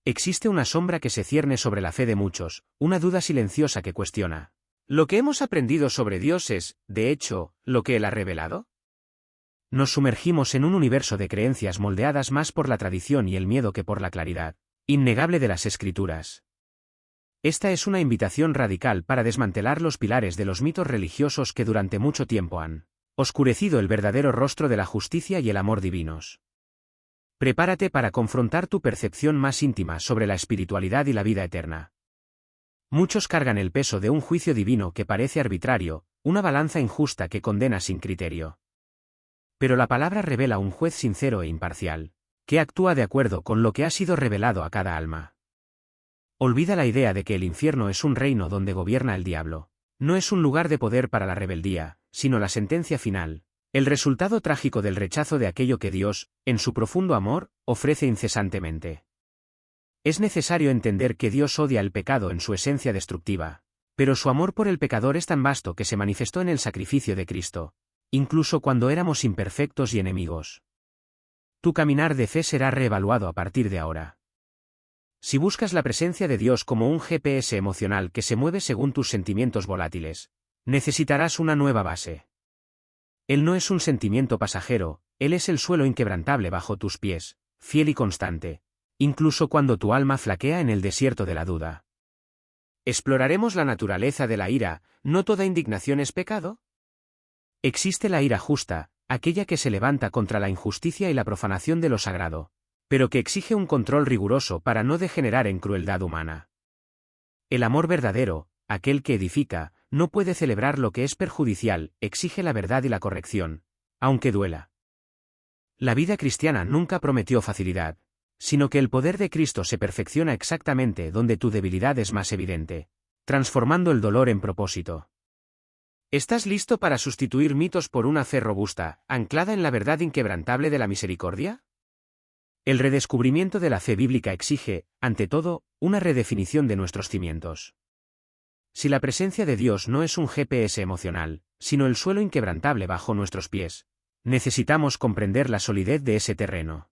Existe una sombra que se cierne sobre la fe de muchos, una duda silenciosa que cuestiona. ¿Lo que hemos aprendido sobre Dios es, de hecho, lo que Él ha revelado? Nos sumergimos en un universo de creencias moldeadas más por la tradición y el miedo que por la claridad innegable de las Escrituras. Esta es una invitación radical para desmantelar los pilares de los mitos religiosos que durante mucho tiempo han oscurecido el verdadero rostro de la justicia y el amor divinos. Prepárate para confrontar tu percepción más íntima sobre la espiritualidad y la vida eterna. Muchos cargan el peso de un juicio divino que parece arbitrario, una balanza injusta que condena sin criterio. Pero la palabra revela un juez sincero e imparcial, que actúa de acuerdo con lo que ha sido revelado a cada alma. Olvida la idea de que el infierno es un reino donde gobierna el diablo. No es un lugar de poder para la rebeldía, sino la sentencia final, el resultado trágico del rechazo de aquello que Dios, en su profundo amor, ofrece incesantemente. Es necesario entender que Dios odia el pecado en su esencia destructiva, pero su amor por el pecador es tan vasto que se manifestó en el sacrificio de Cristo, incluso cuando éramos imperfectos y enemigos. Tu caminar de fe será reevaluado a partir de ahora. Si buscas la presencia de Dios como un GPS emocional que se mueve según tus sentimientos volátiles, necesitarás una nueva base. Él no es un sentimiento pasajero, Él es el suelo inquebrantable bajo tus pies, fiel y constante, incluso cuando tu alma flaquea en el desierto de la duda. Exploraremos la naturaleza de la ira. ¿No toda indignación es pecado? Existe la ira justa, aquella que se levanta contra la injusticia y la profanación de lo sagrado, pero que exige un control riguroso para no degenerar en crueldad humana. El amor verdadero, aquel que edifica, no puede celebrar lo que es perjudicial, exige la verdad y la corrección, aunque duela. La vida cristiana nunca prometió facilidad, sino que el poder de Cristo se perfecciona exactamente donde tu debilidad es más evidente, transformando el dolor en propósito. ¿Estás listo para sustituir mitos por una fe robusta, anclada en la verdad inquebrantable de la misericordia? El redescubrimiento de la fe bíblica exige, ante todo, una redefinición de nuestros cimientos. Si la presencia de Dios no es un GPS emocional, sino el suelo inquebrantable bajo nuestros pies, necesitamos comprender la solidez de ese terreno.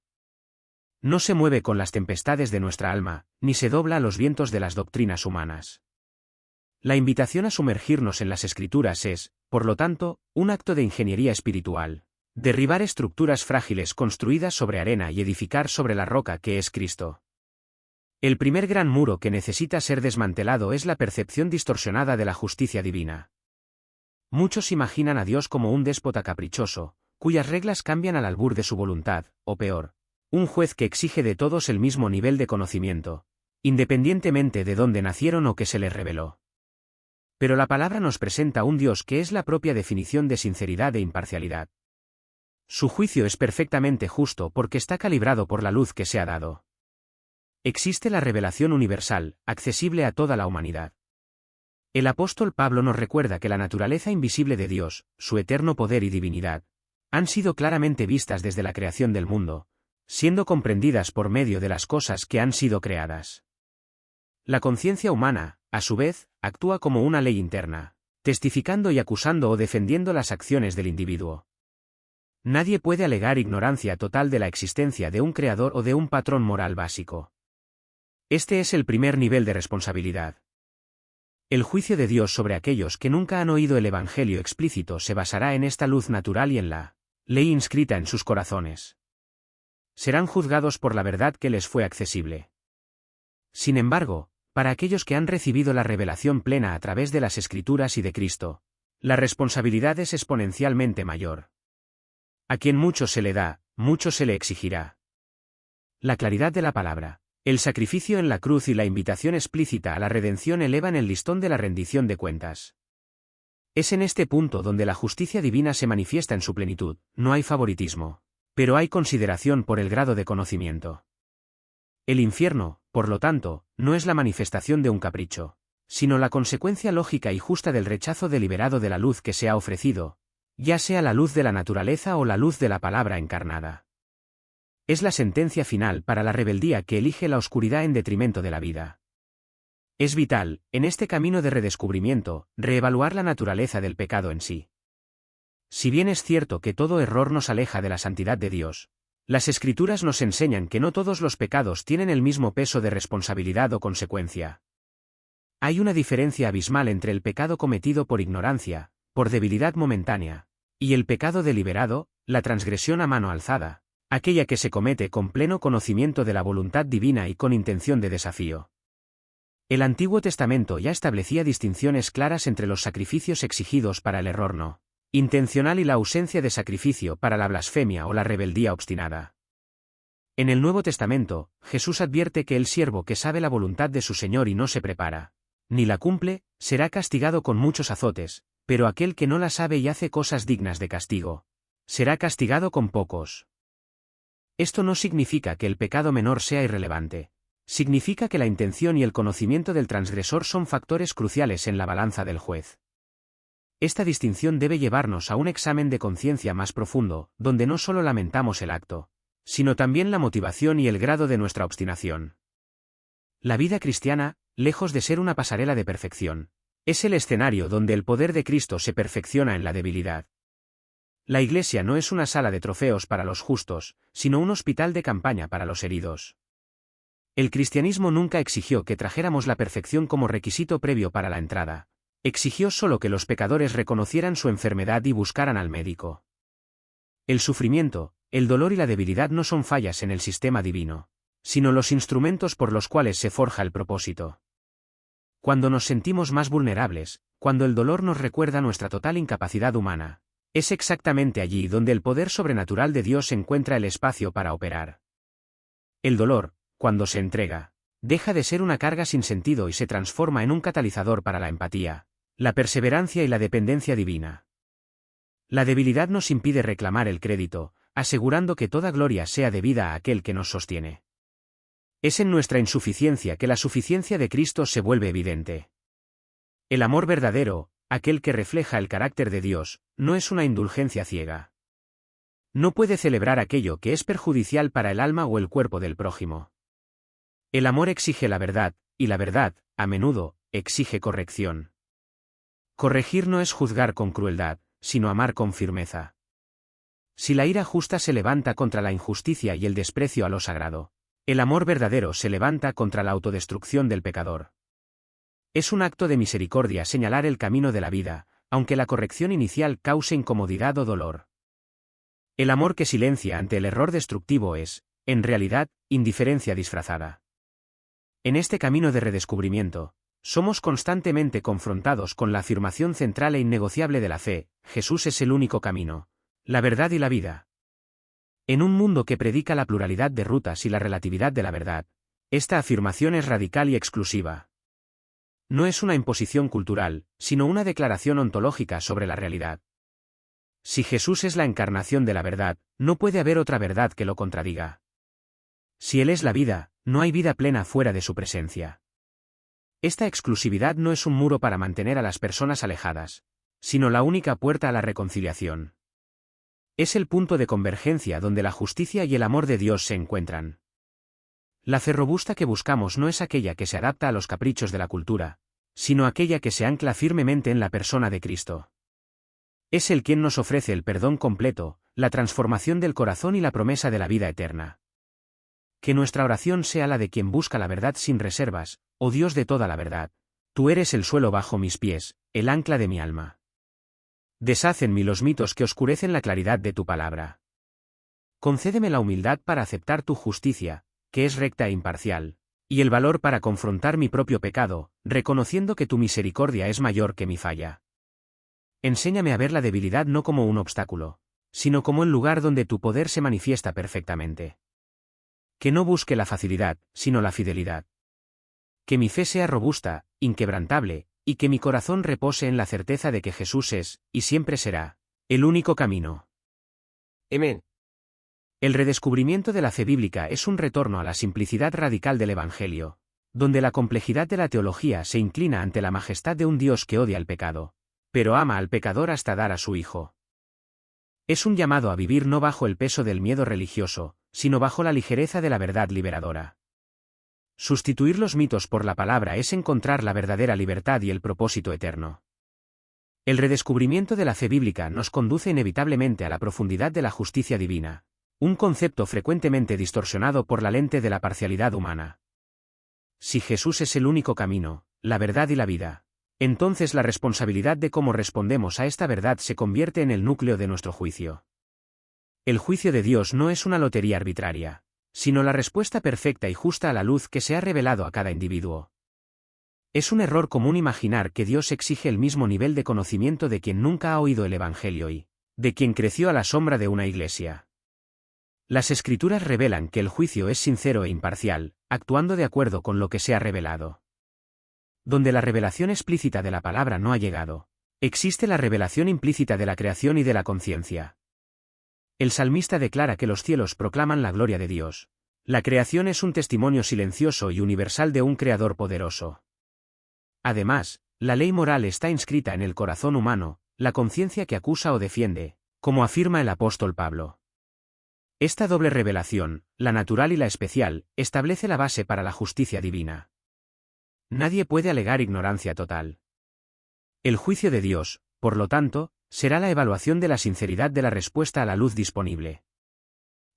No se mueve con las tempestades de nuestra alma, ni se dobla a los vientos de las doctrinas humanas. La invitación a sumergirnos en las Escrituras es, por lo tanto, un acto de ingeniería espiritual. Derribar estructuras frágiles construidas sobre arena y edificar sobre la roca que es Cristo. El primer gran muro que necesita ser desmantelado es la percepción distorsionada de la justicia divina. Muchos imaginan a Dios como un déspota caprichoso, cuyas reglas cambian al albur de su voluntad, o peor, un juez que exige de todos el mismo nivel de conocimiento, independientemente de dónde nacieron o que se les reveló. Pero la palabra nos presenta un Dios que es la propia definición de sinceridad e imparcialidad. Su juicio es perfectamente justo porque está calibrado por la luz que se ha dado. Existe la revelación universal, accesible a toda la humanidad. El apóstol Pablo nos recuerda que la naturaleza invisible de Dios, su eterno poder y divinidad, han sido claramente vistas desde la creación del mundo, siendo comprendidas por medio de las cosas que han sido creadas. La conciencia humana, a su vez, actúa como una ley interna, testificando y acusando o defendiendo las acciones del individuo. Nadie puede alegar ignorancia total de la existencia de un creador o de un patrón moral básico. Este es el primer nivel de responsabilidad. El juicio de Dios sobre aquellos que nunca han oído el Evangelio explícito se basará en esta luz natural y en la ley inscrita en sus corazones. Serán juzgados por la verdad que les fue accesible. Sin embargo, para aquellos que han recibido la revelación plena a través de las Escrituras y de Cristo, la responsabilidad es exponencialmente mayor. A quien mucho se le da, mucho se le exigirá. La claridad de la palabra, el sacrificio en la cruz y la invitación explícita a la redención elevan el listón de la rendición de cuentas. Es en este punto donde la justicia divina se manifiesta en su plenitud. No hay favoritismo, pero hay consideración por el grado de conocimiento. El infierno, por lo tanto, no es la manifestación de un capricho, sino la consecuencia lógica y justa del rechazo deliberado de la luz que se ha ofrecido, ya sea la luz de la naturaleza o la luz de la palabra encarnada. Es la sentencia final para la rebeldía que elige la oscuridad en detrimento de la vida. Es vital, en este camino de redescubrimiento, reevaluar la naturaleza del pecado en sí. Si bien es cierto que todo error nos aleja de la santidad de Dios, Las Escrituras nos enseñan que no todos los pecados tienen el mismo peso de responsabilidad o consecuencia. Hay una diferencia abismal entre el pecado cometido por ignorancia, por debilidad momentánea, y el pecado deliberado, la transgresión a mano alzada, aquella que se comete con pleno conocimiento de la voluntad divina y con intención de desafío. El Antiguo Testamento ya establecía distinciones claras entre los sacrificios exigidos para el error no intencional y la ausencia de sacrificio para la blasfemia o la rebeldía obstinada. En el Nuevo Testamento, Jesús advierte que el siervo que sabe la voluntad de su Señor y no se prepara, ni la cumple, será castigado con muchos azotes, pero aquel que no la sabe y hace cosas dignas de castigo, será castigado con pocos. Esto no significa que el pecado menor sea irrelevante. Significa que la intención y el conocimiento del transgresor son factores cruciales en la balanza del juez. Esta distinción debe llevarnos a un examen de conciencia más profundo, donde no solo lamentamos el acto, sino también la motivación y el grado de nuestra obstinación. La vida cristiana, lejos de ser una pasarela de perfección, es el escenario donde el poder de Cristo se perfecciona en la debilidad. La Iglesia no es una sala de trofeos para los justos, sino un hospital de campaña para los heridos. El cristianismo nunca exigió que trajéramos la perfección como requisito previo para la entrada. Exigió solo que los pecadores reconocieran su enfermedad y buscaran al médico. El sufrimiento, el dolor y la debilidad no son fallas en el sistema divino, sino los instrumentos por los cuales se forja el propósito. Cuando nos sentimos más vulnerables, cuando el dolor nos recuerda nuestra total incapacidad humana, es exactamente allí donde el poder sobrenatural de Dios encuentra el espacio para operar. El dolor, cuando se entrega, deja de ser una carga sin sentido y se transforma en un catalizador para la empatía, la perseverancia y la dependencia divina. La debilidad nos impide reclamar el crédito, asegurando que toda gloria sea debida a aquel que nos sostiene. Es en nuestra insuficiencia que la suficiencia de Cristo se vuelve evidente. El amor verdadero, aquel que refleja el carácter de Dios, no es una indulgencia ciega. No puede celebrar aquello que es perjudicial para el alma o el cuerpo del prójimo. El amor exige la verdad, y la verdad, a menudo, exige corrección. Corregir no es juzgar con crueldad, sino amar con firmeza. Si la ira justa se levanta contra la injusticia y el desprecio a lo sagrado, el amor verdadero se levanta contra la autodestrucción del pecador. Es un acto de misericordia señalar el camino de la vida, aunque la corrección inicial cause incomodidad o dolor. El amor que silencia ante el error destructivo es, en realidad, indiferencia disfrazada. En este camino de redescubrimiento, somos constantemente confrontados con la afirmación central e innegociable de la fe: Jesús es el único camino, la verdad y la vida. En un mundo que predica la pluralidad de rutas y la relatividad de la verdad, esta afirmación es radical y exclusiva. No es una imposición cultural, sino una declaración ontológica sobre la realidad. Si Jesús es la encarnación de la verdad, no puede haber otra verdad que lo contradiga. Si Él es la vida, no hay vida plena fuera de su presencia. Esta exclusividad no es un muro para mantener a las personas alejadas, sino la única puerta a la reconciliación. Es el punto de convergencia donde la justicia y el amor de Dios se encuentran. La fe robusta que buscamos no es aquella que se adapta a los caprichos de la cultura, sino aquella que se ancla firmemente en la persona de Cristo. Es Él quien nos ofrece el perdón completo, la transformación del corazón y la promesa de la vida eterna. Que nuestra oración sea la de quien busca la verdad sin reservas: oh Dios de toda la verdad, tú eres el suelo bajo mis pies, el ancla de mi alma. Deshaz en mí los mitos que oscurecen la claridad de tu palabra. Concédeme la humildad para aceptar tu justicia, que es recta e imparcial, y el valor para confrontar mi propio pecado, reconociendo que tu misericordia es mayor que mi falla. Enséñame a ver la debilidad no como un obstáculo, sino como el lugar donde tu poder se manifiesta perfectamente. Que no busque la facilidad, sino la fidelidad. Que mi fe sea robusta, inquebrantable, y que mi corazón repose en la certeza de que Jesús es, y siempre será, el único camino. Amén. El redescubrimiento de la fe bíblica es un retorno a la simplicidad radical del Evangelio, donde la complejidad de la teología se inclina ante la majestad de un Dios que odia el pecado, pero ama al pecador hasta dar a su Hijo. Es un llamado a vivir no bajo el peso del miedo religioso, sino bajo la ligereza de la verdad liberadora. Sustituir los mitos por la palabra es encontrar la verdadera libertad y el propósito eterno. El redescubrimiento de la fe bíblica nos conduce inevitablemente a la profundidad de la justicia divina, un concepto frecuentemente distorsionado por la lente de la parcialidad humana. Si Jesús es el único camino, la verdad y la vida, entonces la responsabilidad de cómo respondemos a esta verdad se convierte en el núcleo de nuestro juicio. El juicio de Dios no es una lotería arbitraria, sino la respuesta perfecta y justa a la luz que se ha revelado a cada individuo. Es un error común imaginar que Dios exige el mismo nivel de conocimiento de quien nunca ha oído el Evangelio y de quien creció a la sombra de una iglesia. Las Escrituras revelan que el juicio es sincero e imparcial, actuando de acuerdo con lo que se ha revelado. Donde la revelación explícita de la palabra no ha llegado, existe la revelación implícita de la creación y de la conciencia. El salmista declara que los cielos proclaman la gloria de Dios. La creación es un testimonio silencioso y universal de un Creador poderoso. Además, la ley moral está inscrita en el corazón humano, la conciencia que acusa o defiende, como afirma el apóstol Pablo. Esta doble revelación, la natural y la especial, establece la base para la justicia divina. Nadie puede alegar ignorancia total. El juicio de Dios, por lo tanto, será la evaluación de la sinceridad de la respuesta a la luz disponible.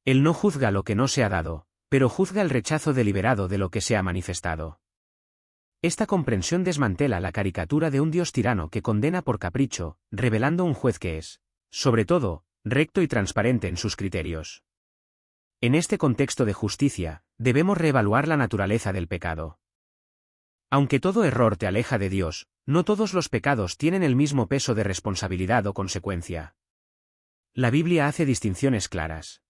Él no juzga lo que no se ha dado, pero juzga el rechazo deliberado de lo que se ha manifestado. Esta comprensión desmantela la caricatura de un Dios tirano que condena por capricho, revelando un juez que es, sobre todo, recto y transparente en sus criterios. En este contexto de justicia, debemos reevaluar la naturaleza del pecado. Aunque todo error te aleja de Dios, no todos los pecados tienen el mismo peso de responsabilidad o consecuencia. La Biblia hace distinciones claras.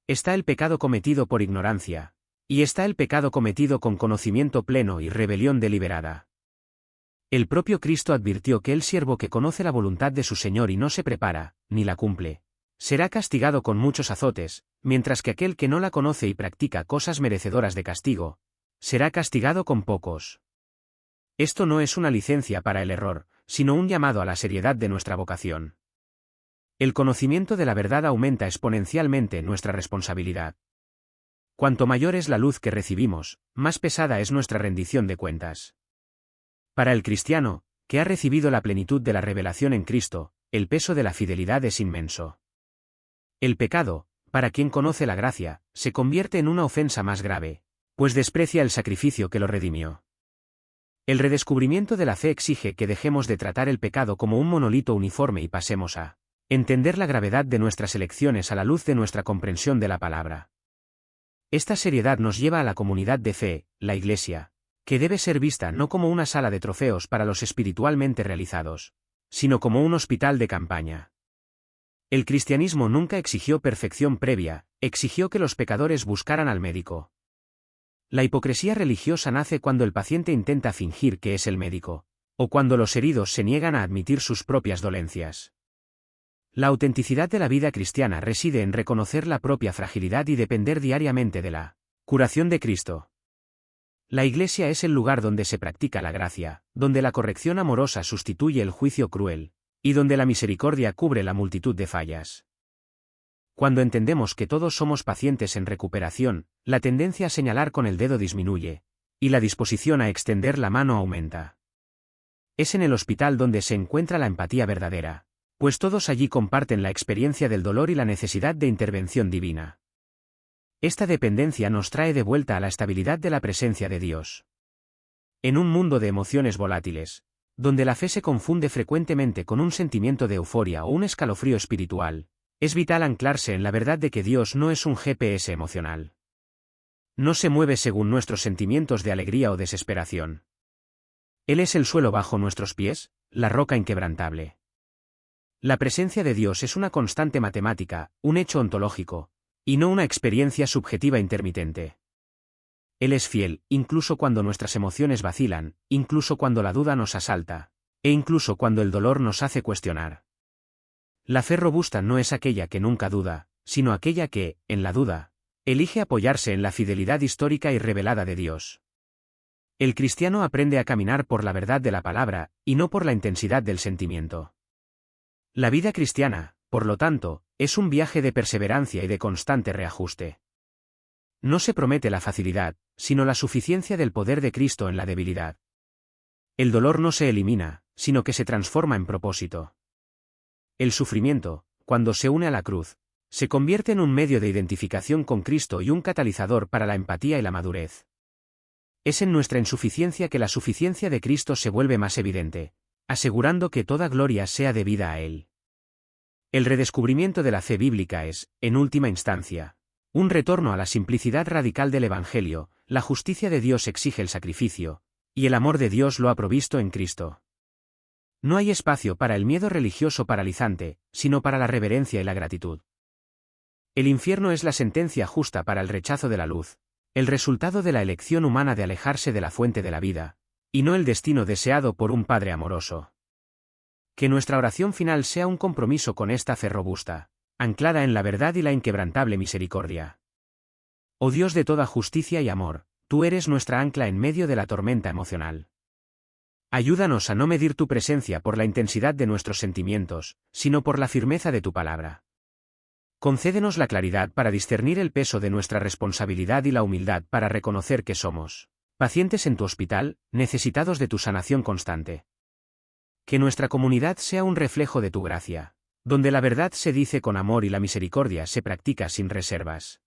Está el pecado cometido por ignorancia, y está el pecado cometido con conocimiento pleno y rebelión deliberada. El propio Cristo advirtió que el siervo que conoce la voluntad de su Señor y no se prepara, ni la cumple, será castigado con muchos azotes, mientras que aquel que no la conoce y practica cosas merecedoras de castigo, será castigado con pocos. Esto no es una licencia para el error, sino un llamado a la seriedad de nuestra vocación. El conocimiento de la verdad aumenta exponencialmente nuestra responsabilidad. Cuanto mayor es la luz que recibimos, más pesada es nuestra rendición de cuentas. Para el cristiano, que ha recibido la plenitud de la revelación en Cristo, el peso de la fidelidad es inmenso. El pecado, para quien conoce la gracia, se convierte en una ofensa más grave, pues desprecia el sacrificio que lo redimió. El redescubrimiento de la fe exige que dejemos de tratar el pecado como un monolito uniforme y pasemos a entender la gravedad de nuestras elecciones a la luz de nuestra comprensión de la palabra. Esta seriedad nos lleva a la comunidad de fe, la Iglesia, que debe ser vista no como una sala de trofeos para los espiritualmente realizados, sino como un hospital de campaña. El cristianismo nunca exigió perfección previa, exigió que los pecadores buscaran al médico. La hipocresía religiosa nace cuando el paciente intenta fingir que es el médico, o cuando los heridos se niegan a admitir sus propias dolencias. La autenticidad de la vida cristiana reside en reconocer la propia fragilidad y depender diariamente de la curación de Cristo. La Iglesia es el lugar donde se practica la gracia, donde la corrección amorosa sustituye el juicio cruel, y donde la misericordia cubre la multitud de fallas. Cuando entendemos que todos somos pacientes en recuperación, la tendencia a señalar con el dedo disminuye, y la disposición a extender la mano aumenta. Es en el hospital donde se encuentra la empatía verdadera, pues todos allí comparten la experiencia del dolor y la necesidad de intervención divina. Esta dependencia nos trae de vuelta a la estabilidad de la presencia de Dios. En un mundo de emociones volátiles, donde la fe se confunde frecuentemente con un sentimiento de euforia o un escalofrío espiritual, es vital anclarse en la verdad de que Dios no es un GPS emocional. No se mueve según nuestros sentimientos de alegría o desesperación. Él es el suelo bajo nuestros pies, la roca inquebrantable. La presencia de Dios es una constante matemática, un hecho ontológico, y no una experiencia subjetiva intermitente. Él es fiel, incluso cuando nuestras emociones vacilan, incluso cuando la duda nos asalta, e incluso cuando el dolor nos hace cuestionar. La fe robusta no es aquella que nunca duda, sino aquella que, en la duda, elige apoyarse en la fidelidad histórica y revelada de Dios. El cristiano aprende a caminar por la verdad de la palabra, y no por la intensidad del sentimiento. La vida cristiana, por lo tanto, es un viaje de perseverancia y de constante reajuste. No se promete la facilidad, sino la suficiencia del poder de Cristo en la debilidad. El dolor no se elimina, sino que se transforma en propósito. El sufrimiento, cuando se une a la cruz, Se convierte en un medio de identificación con Cristo y un catalizador para la empatía y la madurez. Es en nuestra insuficiencia que la suficiencia de Cristo se vuelve más evidente, asegurando que toda gloria sea debida a Él. El redescubrimiento de la fe bíblica es, en última instancia, un retorno a la simplicidad radical del Evangelio. La justicia de Dios exige el sacrificio, y el amor de Dios lo ha provisto en Cristo. No hay espacio para el miedo religioso paralizante, sino para la reverencia y la gratitud. El infierno es la sentencia justa para el rechazo de la luz, el resultado de la elección humana de alejarse de la fuente de la vida, y no el destino deseado por un Padre amoroso. Que nuestra oración final sea un compromiso con esta fe robusta, anclada en la verdad y la inquebrantable misericordia. Oh Dios de toda justicia y amor, tú eres nuestra ancla en medio de la tormenta emocional. Ayúdanos a no medir tu presencia por la intensidad de nuestros sentimientos, sino por la firmeza de tu palabra. Concédenos la claridad para discernir el peso de nuestra responsabilidad y la humildad para reconocer que somos pacientes en tu hospital, necesitados de tu sanación constante. Que nuestra comunidad sea un reflejo de tu gracia, donde la verdad se dice con amor y la misericordia se practica sin reservas.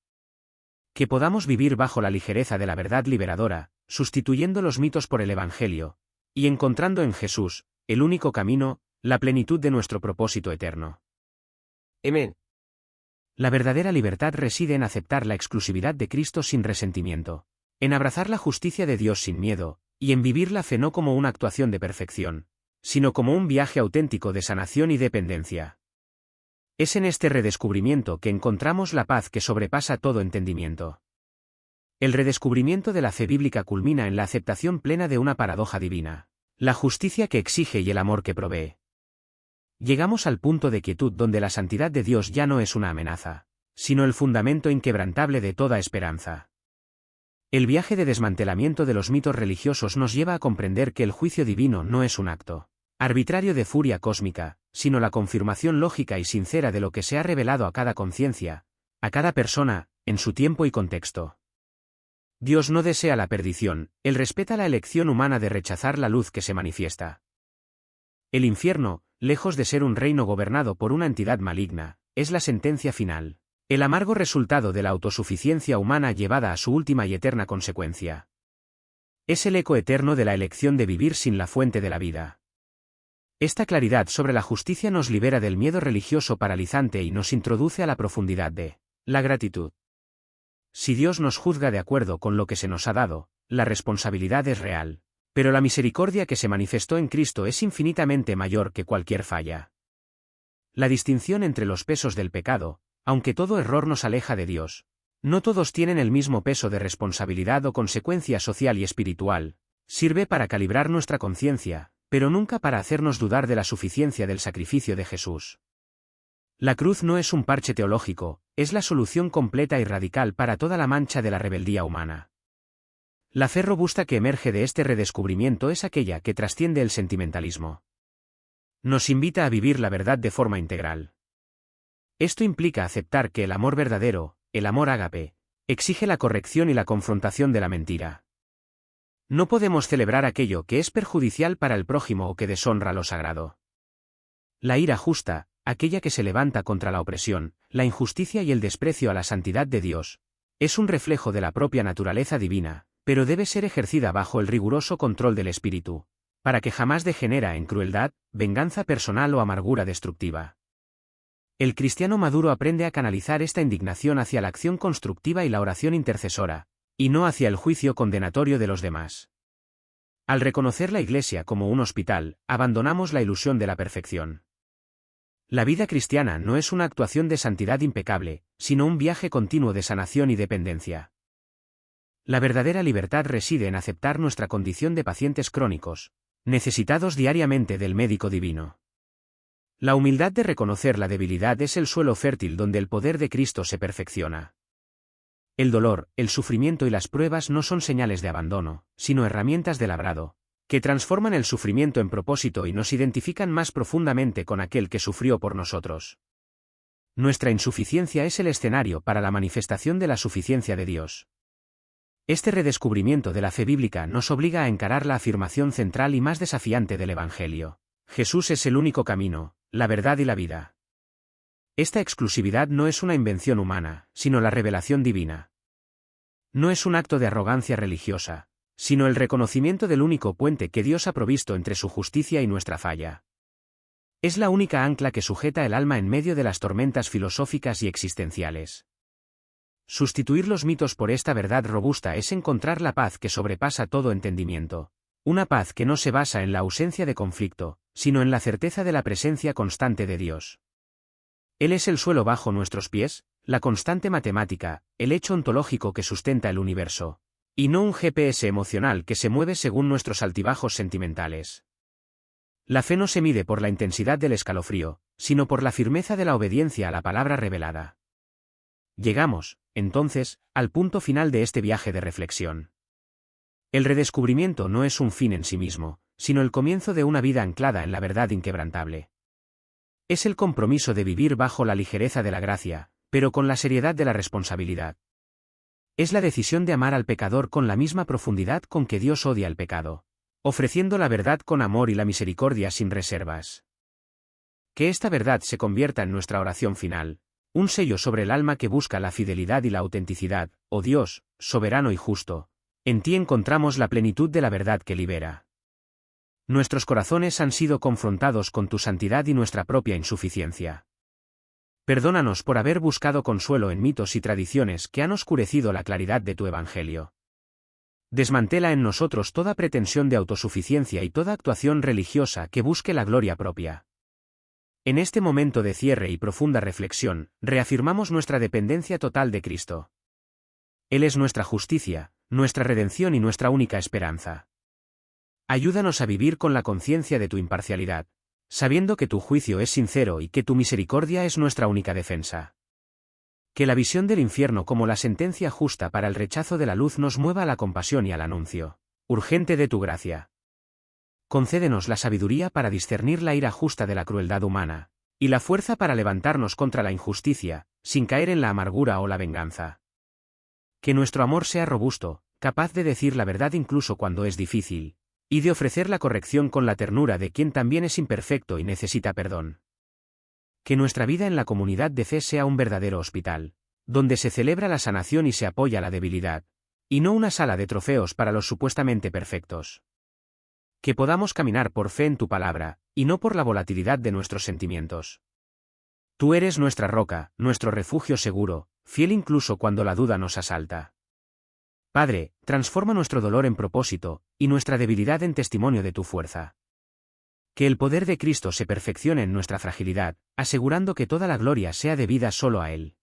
Que podamos vivir bajo la ligereza de la verdad liberadora, sustituyendo los mitos por el Evangelio, y encontrando en Jesús, el único camino, la plenitud de nuestro propósito eterno. Amén. La verdadera libertad reside en aceptar la exclusividad de Cristo sin resentimiento, en abrazar la justicia de Dios sin miedo, y en vivir la fe no como una actuación de perfección, sino como un viaje auténtico de sanación y dependencia. Es en este redescubrimiento que encontramos la paz que sobrepasa todo entendimiento. El redescubrimiento de la fe bíblica culmina en la aceptación plena de una paradoja divina, la justicia que exige y el amor que provee. Llegamos al punto de quietud donde la santidad de Dios ya no es una amenaza, sino el fundamento inquebrantable de toda esperanza. El viaje de desmantelamiento de los mitos religiosos nos lleva a comprender que el juicio divino no es un acto arbitrario de furia cósmica, sino la confirmación lógica y sincera de lo que se ha revelado a cada conciencia, a cada persona, en su tiempo y contexto. Dios no desea la perdición, Él respeta la elección humana de rechazar la luz que se manifiesta. El infierno, lejos de ser un reino gobernado por una entidad maligna, es la sentencia final, el amargo resultado de la autosuficiencia humana llevada a su última y eterna consecuencia. Es el eco eterno de la elección de vivir sin la fuente de la vida. Esta claridad sobre la justicia nos libera del miedo religioso paralizante y nos introduce a la profundidad de la gratitud. Si Dios nos juzga de acuerdo con lo que se nos ha dado, la responsabilidad es real, pero la misericordia que se manifestó en Cristo es infinitamente mayor que cualquier falla. La distinción entre los pesos del pecado, aunque todo error nos aleja de Dios, no todos tienen el mismo peso de responsabilidad o consecuencia social y espiritual, sirve para calibrar nuestra conciencia, pero nunca para hacernos dudar de la suficiencia del sacrificio de Jesús. La cruz no es un parche teológico, es la solución completa y radical para toda la mancha de la rebeldía humana. La fe robusta que emerge de este redescubrimiento es aquella que trasciende el sentimentalismo. Nos invita a vivir la verdad de forma integral. Esto implica aceptar que el amor verdadero, el amor ágape, exige la corrección y la confrontación de la mentira. No podemos celebrar aquello que es perjudicial para el prójimo o que deshonra lo sagrado. La ira justa, aquella que se levanta contra la opresión, la injusticia y el desprecio a la santidad de Dios, es un reflejo de la propia naturaleza divina, pero debe ser ejercida bajo el riguroso control del espíritu, para que jamás degenera en crueldad, venganza personal o amargura destructiva. El cristiano maduro aprende a canalizar esta indignación hacia la acción constructiva y la oración intercesora, y no hacia el juicio condenatorio de los demás. Al reconocer la Iglesia como un hospital, abandonamos la ilusión de la perfección. La vida cristiana no es una actuación de santidad impecable, sino un viaje continuo de sanación y dependencia. La verdadera libertad reside en aceptar nuestra condición de pacientes crónicos, necesitados diariamente del médico divino. La humildad de reconocer la debilidad es el suelo fértil donde el poder de Cristo se perfecciona. El dolor, el sufrimiento y las pruebas no son señales de abandono, sino herramientas de labrado, que transforman el sufrimiento en propósito y nos identifican más profundamente con aquel que sufrió por nosotros. Nuestra insuficiencia es el escenario para la manifestación de la suficiencia de Dios. Este redescubrimiento de la fe bíblica nos obliga a encarar la afirmación central y más desafiante del Evangelio. Jesús es el único camino, la verdad y la vida. Esta exclusividad no es una invención humana, sino la revelación divina. No es un acto de arrogancia religiosa, sino el reconocimiento del único puente que Dios ha provisto entre su justicia y nuestra falla. Es la única ancla que sujeta el alma en medio de las tormentas filosóficas y existenciales. Sustituir los mitos por esta verdad robusta es encontrar la paz que sobrepasa todo entendimiento. Una paz que no se basa en la ausencia de conflicto, sino en la certeza de la presencia constante de Dios. Él es el suelo bajo nuestros pies, la constante matemática, el hecho ontológico que sustenta el universo, y no un GPS emocional que se mueve según nuestros altibajos sentimentales. La fe no se mide por la intensidad del escalofrío, sino por la firmeza de la obediencia a la palabra revelada. Llegamos, entonces, al punto final de este viaje de reflexión. El redescubrimiento no es un fin en sí mismo, sino el comienzo de una vida anclada en la verdad inquebrantable. Es el compromiso de vivir bajo la ligereza de la gracia, pero con la seriedad de la responsabilidad. Es la decisión de amar al pecador con la misma profundidad con que Dios odia el pecado, ofreciendo la verdad con amor y la misericordia sin reservas. Que esta verdad se convierta en nuestra oración final, un sello sobre el alma que busca la fidelidad y la autenticidad. Oh Dios, soberano y justo, en ti encontramos la plenitud de la verdad que libera. Nuestros corazones han sido confrontados con tu santidad y nuestra propia insuficiencia. Perdónanos por haber buscado consuelo en mitos y tradiciones que han oscurecido la claridad de tu evangelio. Desmantela en nosotros toda pretensión de autosuficiencia y toda actuación religiosa que busque la gloria propia. En este momento de cierre y profunda reflexión, reafirmamos nuestra dependencia total de Cristo. Él es nuestra justicia, nuestra redención y nuestra única esperanza. Ayúdanos a vivir con la conciencia de tu imparcialidad, sabiendo que tu juicio es sincero y que tu misericordia es nuestra única defensa. Que la visión del infierno como la sentencia justa para el rechazo de la luz nos mueva a la compasión y al anuncio urgente de tu gracia. Concédenos la sabiduría para discernir la ira justa de la crueldad humana, y la fuerza para levantarnos contra la injusticia, sin caer en la amargura o la venganza. Que nuestro amor sea robusto, capaz de decir la verdad incluso cuando es difícil, y de ofrecer la corrección con la ternura de quien también es imperfecto y necesita perdón. Que nuestra vida en la comunidad de fe sea un verdadero hospital, donde se celebra la sanación y se apoya la debilidad, y no una sala de trofeos para los supuestamente perfectos. Que podamos caminar por fe en tu palabra, y no por la volatilidad de nuestros sentimientos. Tú eres nuestra roca, nuestro refugio seguro, fiel incluso cuando la duda nos asalta. Padre, transforma nuestro dolor en propósito, y nuestra debilidad en testimonio de tu fuerza. Que el poder de Cristo se perfeccione en nuestra fragilidad, asegurando que toda la gloria sea debida solo a Él.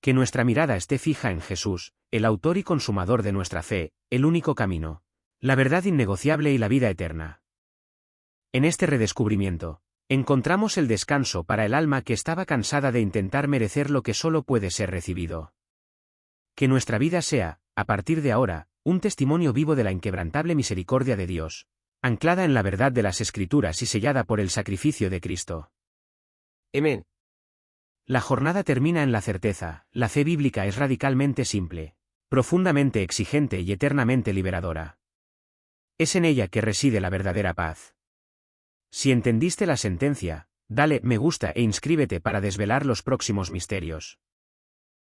Que nuestra mirada esté fija en Jesús, el autor y consumador de nuestra fe, el único camino, la verdad innegociable y la vida eterna. En este redescubrimiento, encontramos el descanso para el alma que estaba cansada de intentar merecer lo que solo puede ser recibido. Que nuestra vida sea, a partir de ahora, un testimonio vivo de la inquebrantable misericordia de Dios, anclada en la verdad de las Escrituras y sellada por el sacrificio de Cristo. Amén. La jornada termina en la certeza, la fe bíblica es radicalmente simple, profundamente exigente y eternamente liberadora. Es en ella que reside la verdadera paz. Si entendiste la sentencia, dale me gusta e inscríbete para desvelar los próximos misterios.